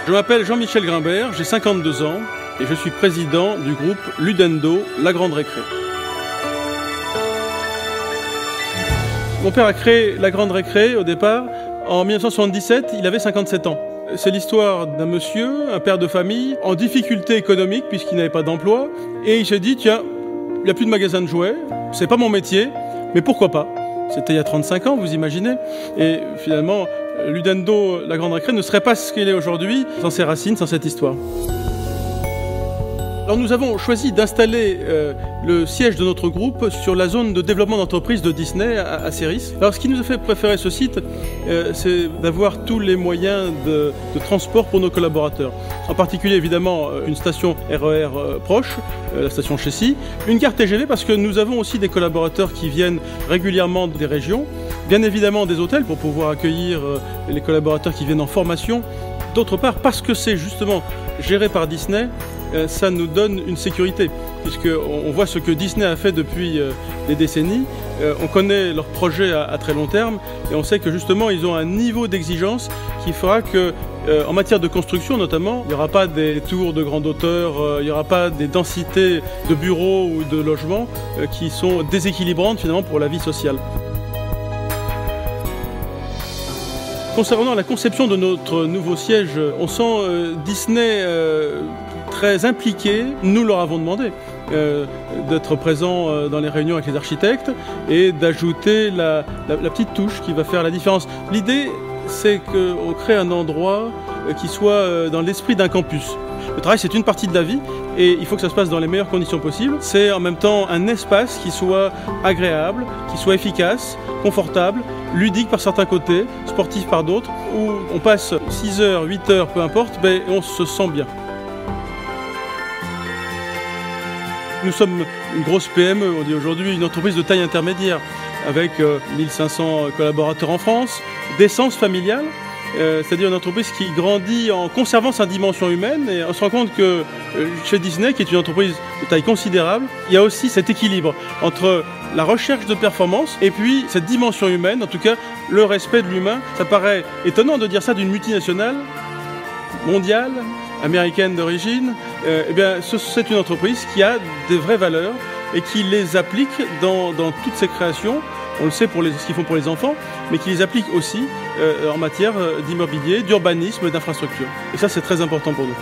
Je m'appelle Jean-Michel Grimbert, j'ai 52 ans et je suis président du groupe Ludendo, la Grande Récré. Mon père a créé la Grande Récré au départ. En 1977, il avait 57 ans. C'est l'histoire d'un monsieur, un père de famille, en difficulté économique puisqu'il n'avait pas d'emploi. Et il s'est dit, tiens, il n'y a plus de magasin de jouets, c'est pas mon métier, mais pourquoi pas? C'était il y a 35 ans, vous imaginez. Et finalement, Ludendo, la Grande Récré, ne serait pas ce qu'il est aujourd'hui sans ses racines, sans cette histoire. Alors nous avons choisi d'installer le siège de notre groupe sur la zone de développement d'entreprise de Disney à Céris. Alors ce qui nous a fait préférer ce site, c'est d'avoir tous les moyens de transport pour nos collaborateurs. En particulier évidemment une station RER proche, la station Chessy, une gare TGV parce que nous avons aussi des collaborateurs qui viennent régulièrement des régions, bien évidemment des hôtels pour pouvoir accueillir les collaborateurs qui viennent en formation. D'autre part, parce que c'est justement géré par Disney, ça nous donne une sécurité, puisqu'on voit ce que Disney a fait depuis des décennies, on connaît leurs projets à très long terme, et on sait que justement ils ont un niveau d'exigence qui fera que, en matière de construction notamment, il n'y aura pas des tours de grande hauteur, il n'y aura pas des densités de bureaux ou de logements qui sont déséquilibrantes finalement pour la vie sociale. Concernant la conception de notre nouveau siège, on sent Disney très impliqué. Nous leur avons demandé d'être présents dans les réunions avec les architectes et d'ajouter la petite touche qui va faire la différence. L'idée, c'est qu'on crée un endroit qui soit dans l'esprit d'un campus. Le travail, c'est une partie de la vie et il faut que ça se passe dans les meilleures conditions possibles. C'est en même temps un espace qui soit agréable, qui soit efficace, confortable, ludique par certains côtés, sportif par d'autres, où on passe 6 heures, 8 heures, peu importe, mais on se sent bien. Nous sommes une grosse PME, on dit aujourd'hui, une entreprise de taille intermédiaire, avec 1500 collaborateurs en France, d'essence familiale, c'est-à-dire une entreprise qui grandit en conservant sa dimension humaine, et on se rend compte que chez Disney, qui est une entreprise de taille considérable, il y a aussi cet équilibre entre la recherche de performance et puis cette dimension humaine, en tout cas le respect de l'humain. Ça paraît étonnant de dire ça d'une multinationale mondiale, américaine d'origine. Eh bien, c'est une entreprise qui a des vraies valeurs et qui les applique dans toutes ses créations. On le sait pour ce qu'ils font pour les enfants, mais qui les applique aussi en matière d'immobilier, d'urbanisme, d'infrastructure. Et ça, c'est très important pour nous.